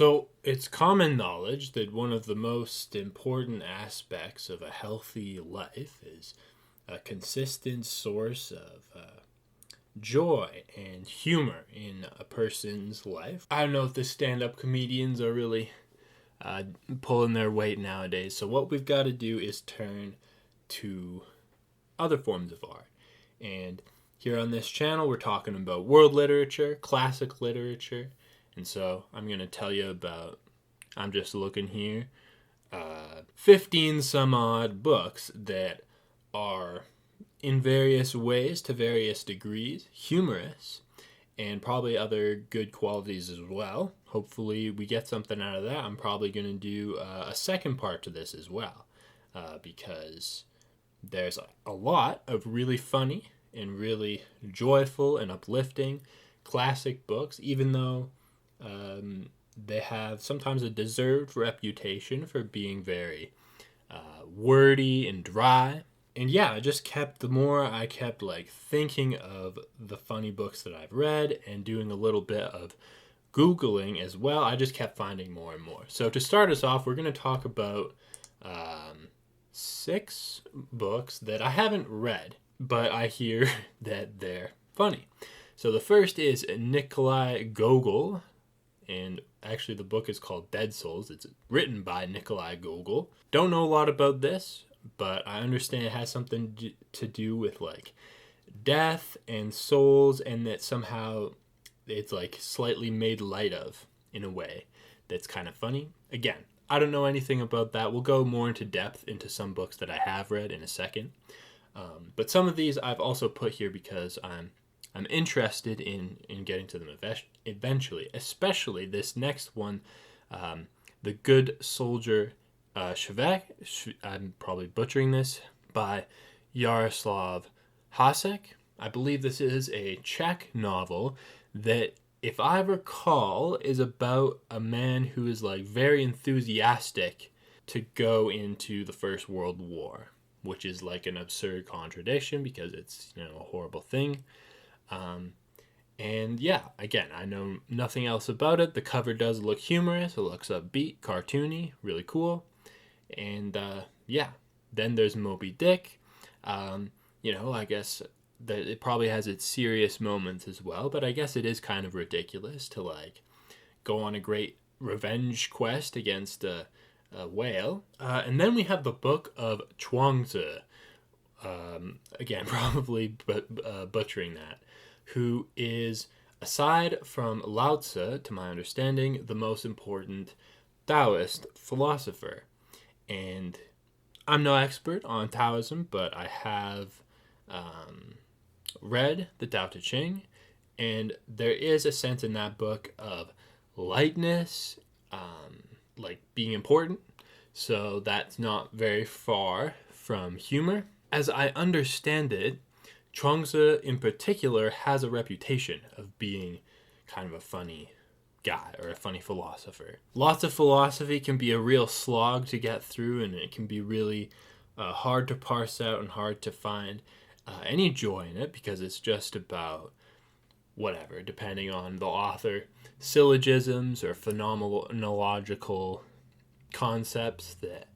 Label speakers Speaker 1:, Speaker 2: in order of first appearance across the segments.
Speaker 1: So, it's common knowledge that one of the most important aspects of a healthy life is a consistent source of joy and humor in a person's life. I don't know if the stand up comedians are really uh, pulling their weight nowadays. So, what we've got to do is turn to other forms of art. And here on this channel, we're talking about world literature, classic literature. And so I'm going to tell you about, I'm just looking here, 15 some odd books that are in various ways to various degrees humorous and probably other good qualities as well. Hopefully we get something out of that. I'm probably going to do a second part to this as well because there's a lot of really funny and really joyful and uplifting classic books, even though they have sometimes a deserved reputation for being very wordy and dry. And yeah, the more I kept like thinking of the funny books that I've read and doing a little bit of Googling as well, I just kept finding more and more. So to start us off, we're going to talk about 6 books that I haven't read, but I hear that they're funny. So the first is Nikolai Gogol, and actually the book is called Dead Souls. It's written by Nikolai Gogol. Don't know a lot about this, but I understand it has something to do with like death and souls, and that somehow it's like slightly made light of in a way that's kind of funny. Again, I don't know anything about that. We'll go more into depth into some books that I have read in a second. But some of these I've also put here because I'm interested in getting to them eventually, especially this next one, The Good Soldier Shevek, I'm probably butchering this, by Yaroslav Hasek. I believe this is a Czech novel that, if I recall, is about a man who is like very enthusiastic to go into the First World War, which is like an absurd contradiction because it's, a horrible thing. And yeah, again, I know nothing else about it. The cover does look humorous. It looks upbeat, cartoony, really cool. And yeah, then there's Moby Dick. I guess that it probably has its serious moments as well, but I guess it is kind of ridiculous to like go on a great revenge quest against a whale. And then we have the Book of Chuangzi. Again, probably butchering that. Who is, aside from Lao Tzu, to my understanding, the most important Taoist philosopher. And I'm no expert on Taoism, but I have read the Tao Te Ching, and there is a sense in that book of lightness, like being important. So that's not very far from humor. As I understand it, Chuangzi in particular has a reputation of being kind of a funny guy or a funny philosopher. Lots of philosophy can be a real slog to get through, and it can be really hard to parse out and hard to find any joy in it because it's just about whatever, depending on the author, syllogisms or phenomenological concepts that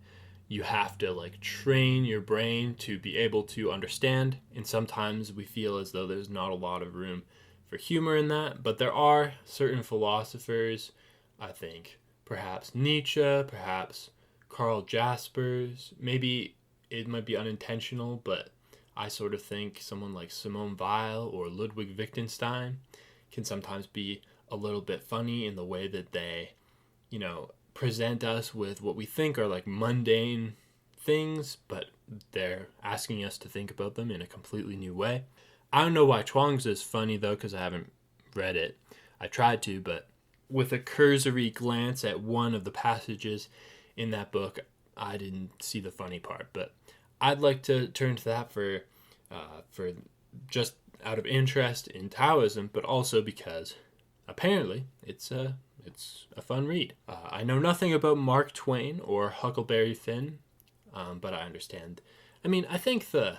Speaker 1: you have to like train your brain to be able to understand. And sometimes we feel as though there's not a lot of room for humor in that, but there are certain philosophers, I think, perhaps Nietzsche, perhaps Karl Jaspers, maybe it might be unintentional, but I sort of think someone like Simone Weil or Ludwig Wittgenstein can sometimes be a little bit funny in the way that they, present us with what we think are like mundane things, but they're asking us to think about them in a completely new way. I don't know why Chuangzi is funny though, because I haven't read it. I tried to, but with a cursory glance at one of the passages in that book, I didn't see the funny part. But I'd like to turn to that for just out of interest in Taoism, but also because apparently it's a fun read. I know nothing about Mark Twain or Huckleberry Finn, but I understand. I mean, I think the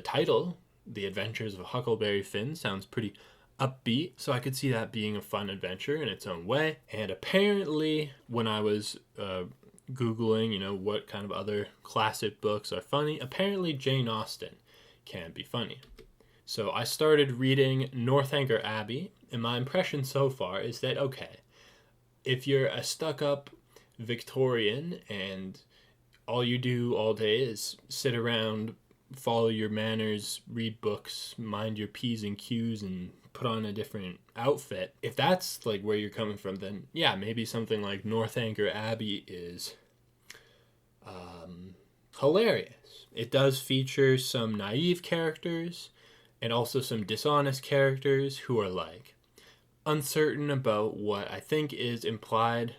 Speaker 1: title, The Adventures of Huckleberry Finn, sounds pretty upbeat, so I could see that being a fun adventure in its own way. And apparently, when I was Googling, what kind of other classic books are funny, apparently Jane Austen can be funny. So I started reading Northanger Abbey, and my impression so far is that, okay, if you're a stuck-up Victorian and all you do all day is sit around, follow your manners, read books, mind your P's and Q's, and put on a different outfit, if that's like where you're coming from, then yeah, maybe something like Northanger Abbey is hilarious. It does feature some naive characters and also some dishonest characters who are like uncertain about what I think is implied.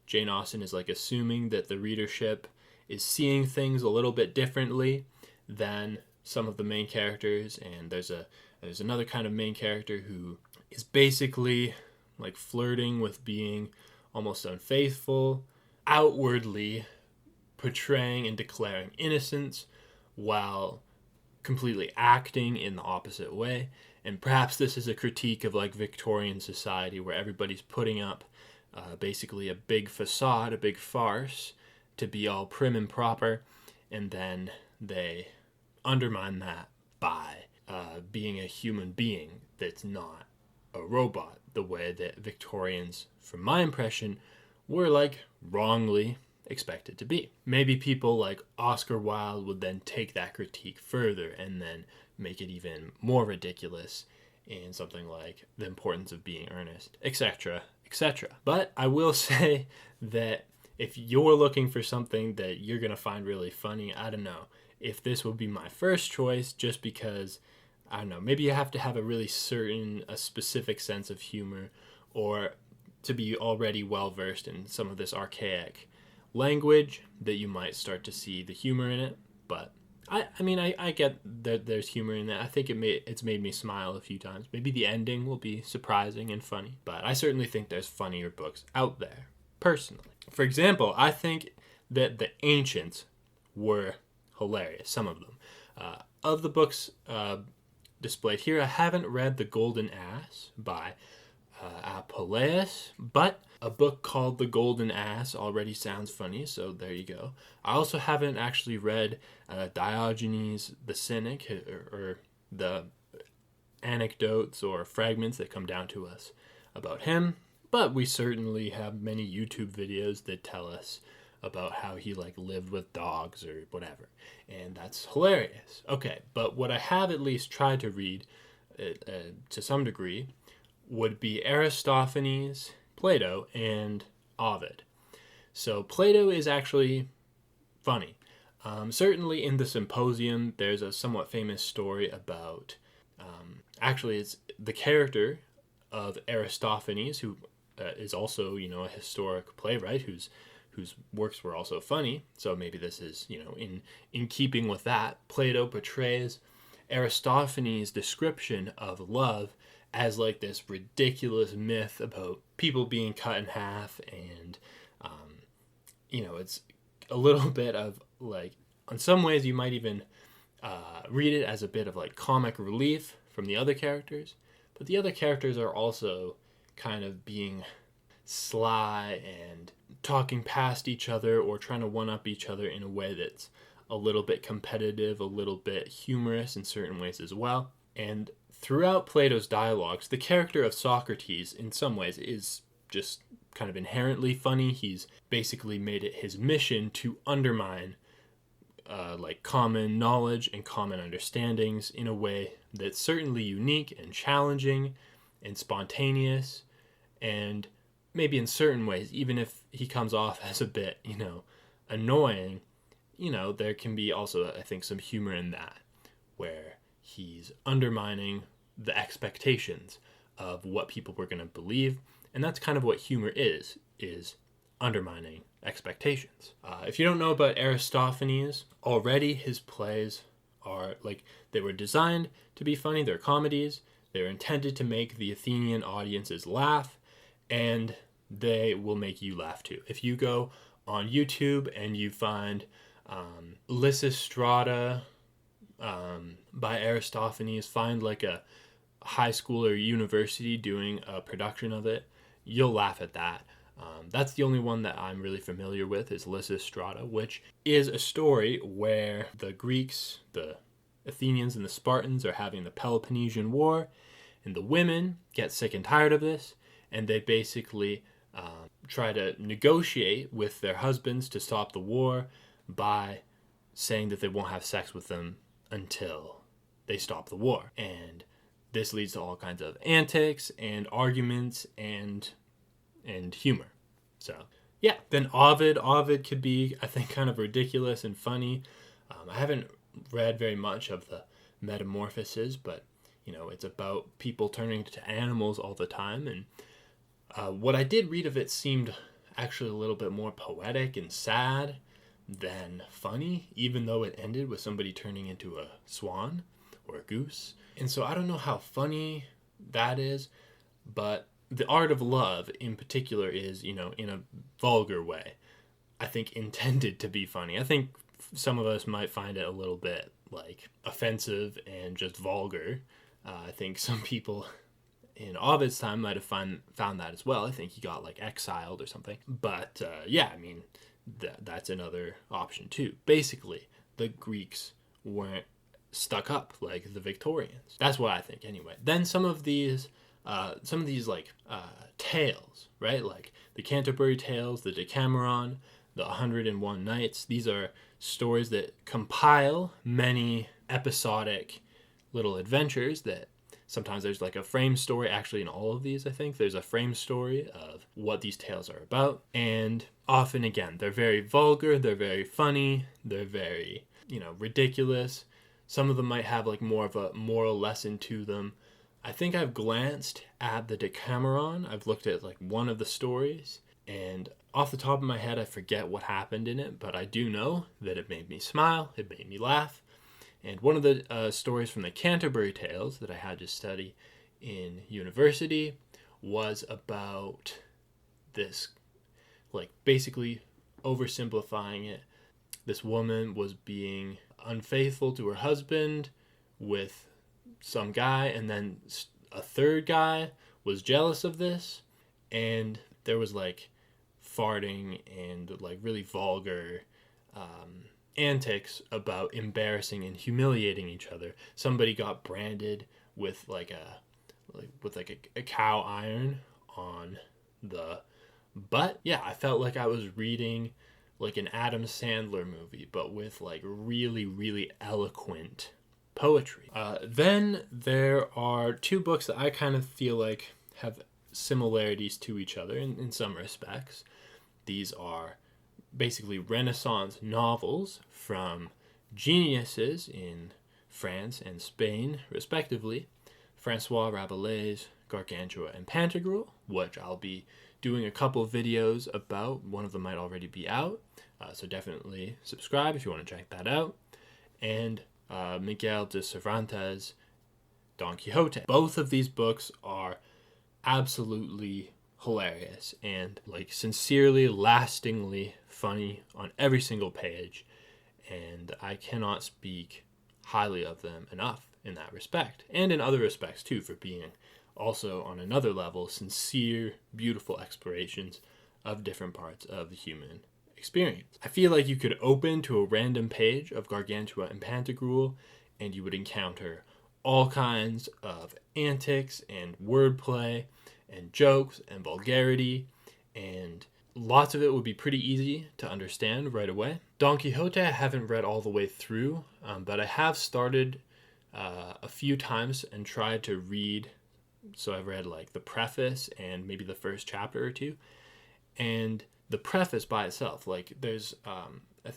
Speaker 1: Jane Austen is like assuming that the readership is seeing things a little bit differently than some of the main characters, and there's another kind of main character who is basically like flirting with being almost unfaithful, outwardly portraying and declaring innocence while completely acting in the opposite way. And perhaps this is a critique of like Victorian society where everybody's putting up basically a big facade, a big farce to be all prim and proper, and then they undermine that by being a human being that's not a robot, the way that Victorians, from my impression, were like wrongly expected to be. Maybe people like Oscar Wilde would then take that critique further and then make it even more ridiculous in something like The Importance of Being Earnest, etc., etc. But I will say that if you're looking for something that you're going to find really funny, I don't know if this would be my first choice, just because, I don't know, maybe you have to have a specific sense of humor, or to be already well versed in some of this archaic language that you might start to see the humor in it. But I get that there's humor in that. I think it's made me smile a few times. Maybe the ending will be surprising and funny, but I certainly think there's funnier books out there, personally. For example, I think that the ancients were hilarious, some of them. Of the books displayed here, I haven't read The Golden Ass by Apuleius, but a book called The Golden Ass already sounds funny, so there you go. I also haven't actually read Diogenes the Cynic, or the anecdotes or fragments that come down to us about him, but we certainly have many YouTube videos that tell us about how he like lived with dogs or whatever, and that's hilarious. Okay, but what I have at least tried to read to some degree would be Aristophanes, Plato, and Ovid. So Plato is actually funny. Certainly in the Symposium, there's a somewhat famous story about, actually it's the character of Aristophanes, who is also, a historic playwright whose works were also funny. So maybe this is, in keeping with that. Plato portrays Aristophanes' description of love as like this ridiculous myth about people being cut in half, and it's a little bit of like, in some ways you might even read it as a bit of like comic relief from the other characters, but the other characters are also kind of being sly and talking past each other or trying to one-up each other in a way that's a little bit competitive, a little bit humorous in certain ways as well. And throughout Plato's dialogues, the character of Socrates in some ways is just kind of inherently funny. He's basically made it his mission to undermine like common knowledge and common understandings in a way that's certainly unique and challenging and spontaneous, and maybe in certain ways, even if he comes off as a bit, annoying, there can be also, I think, some humor in that, where he's undermining the expectations of what people were going to believe. And that's kind of what humor is undermining expectations. If you don't know about Aristophanes, already his plays are like, they were designed to be funny. They're comedies. They're intended to make the Athenian audiences laugh, and they will make you laugh too. If you go on YouTube and you find Lysistrata by Aristophanes, find like a high school or university doing a production of it, you'll laugh at that. That's the only one that I'm really familiar with is Lysistrata, which is a story where the Greeks, the Athenians, and the Spartans are having the Peloponnesian War, and the women get sick and tired of this, and they basically try to negotiate with their husbands to stop the war by saying that they won't have sex with them until they stop the war. And this leads to all kinds of antics and arguments and humor. So, yeah. Then Ovid could be, I think, kind of ridiculous and funny. I haven't read very much of the Metamorphoses, but, it's about people turning into animals all the time. And what I did read of it seemed actually a little bit more poetic and sad than funny, even though it ended with somebody turning into a swan or a goose. And so I don't know how funny that is, but the art of love in particular is, in a vulgar way, I think intended to be funny. I think some of us might find it a little bit offensive and just vulgar. I think some people in Ovid's time might have found that as well. I think he got exiled or something. But that's another option too. Basically, the Greeks weren't stuck up like the Victorians. That's what I think anyway. Then some of these tales, right? Like the Canterbury Tales, the Decameron, the 101 Nights. These are stories that compile many episodic little adventures that sometimes there's a frame story. Actually, in all of these, I think there's a frame story of what these tales are about. And often, again, they're very vulgar, they're very funny, they're very, ridiculous. Some of them might have more of a moral lesson to them. I think I've glanced at the Decameron. I've looked at one of the stories, and off the top of my head, I forget what happened in it, but I do know that it made me smile, it made me laugh. And one of the stories from the Canterbury Tales that I had to study in university was about this, basically oversimplifying it. This woman was being unfaithful to her husband with some guy, and then a third guy was jealous of this, and there was farting and really vulgar antics about embarrassing and humiliating each other. Somebody got branded with a cow iron on the butt. Yeah, I felt like I was reading an Adam Sandler movie, but with really, really eloquent poetry. Then there are two books that I kind of feel have similarities to each other in some respects. These are basically Renaissance novels from geniuses in France and Spain, respectively, Francois Rabelais, Gargantua, and Pantagruel, which I'll be doing a couple videos about. One of them might already be out, so definitely subscribe if you want to check that out. And Miguel de Cervantes' Don Quixote. Both of these books are absolutely hilarious and sincerely, lastingly funny on every single page, and I cannot speak highly of them enough in that respect, and in other respects too, for being also on another level sincere, beautiful explorations of different parts of the human experience. I feel like you could open to a random page of Gargantua and Pantagruel and you would encounter all kinds of antics and wordplay and jokes and vulgarity, and lots of it would be pretty easy to understand right away. Don Quixote I haven't read all the way through, but I have started a few times and tried to read. So I've read the preface and maybe the first chapter or two, and the preface by itself, there's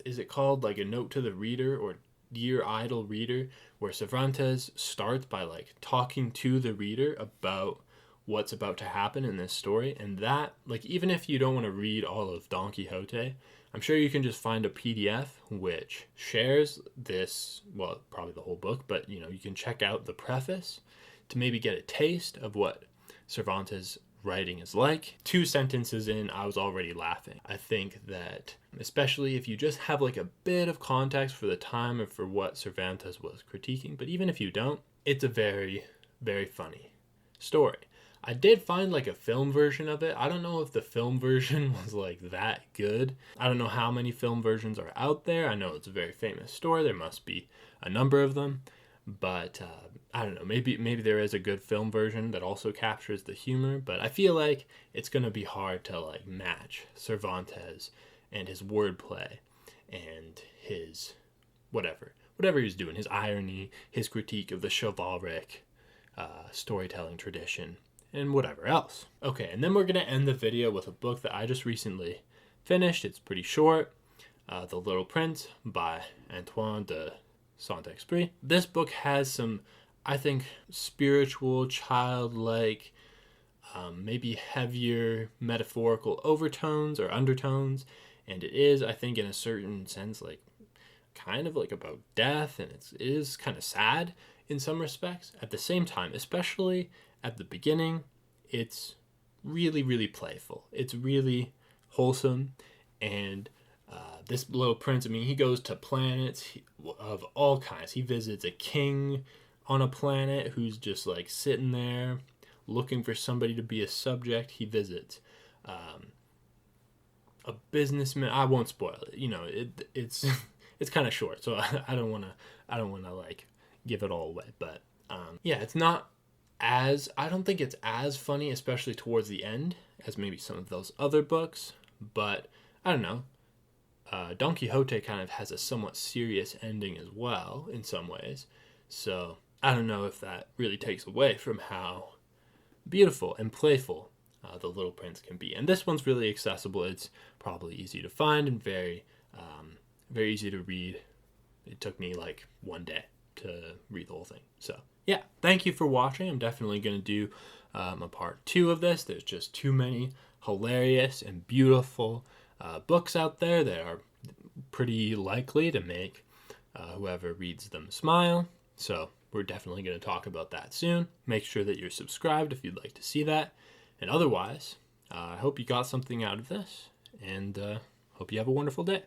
Speaker 1: is it called a note to the reader or dear idle reader, where Cervantes starts by talking to the reader about what's about to happen in this story. And that even if you don't want to read all of Don Quixote, I'm sure you can just find a PDF which shares this, well, probably the whole book, but you can check out the preface to maybe get a taste of what Cervantes' writing is like. 2 sentences in, I was already laughing. I think that especially if you just have a bit of context for the time or for what Cervantes was critiquing, but even if you don't, it's a very, very funny story. I did find like a film version of it. I don't know if the film version was like that good. I don't know how many film versions are out there. I know it's a very famous story. There must be a number of them, but I don't know. Maybe there is a good film version that also captures the humor. But I feel like it's gonna be hard to like match Cervantes and his wordplay and his whatever he's doing, his irony, his critique of the chivalric storytelling tradition, and whatever else. Okay, and then we're going to end the video with a book that I just recently finished. It's pretty short, The Little Prince by Antoine de Saint-Exupéry. This book has some, I think, spiritual, childlike, maybe heavier metaphorical overtones or undertones, and it is, I think, in a certain sense, like kind of like about death, and it is kind of sad in some respects. At the same time, especially at the beginning, it's really, really playful. It's really wholesome, and this little prince, I mean, he goes to planets of all kinds. He visits a king on a planet who's just like sitting there looking for somebody to be a subject. He visits a businessman. I won't spoil it. You know, it's it's kind of short, so I don't want to like give it all away. But yeah, it's not as, I don't think it's as funny, especially towards the end, as maybe some of those other books. But I don't know. Don Quixote kind of has a somewhat serious ending as well in some ways. So I don't know if that really takes away from how beautiful and playful The Little Prince can be. And this one's really accessible. It's probably easy to find and very easy to read. It took me like one day to read the whole thing. So yeah, thank you for watching. I'm definitely going to do a part 2 of this. There's just too many hilarious and beautiful books out there that are pretty likely to make whoever reads them smile. So we're definitely going to talk about that soon. Make sure that you're subscribed if you'd like to see that. And otherwise, I hope you got something out of this, and hope you have a wonderful day.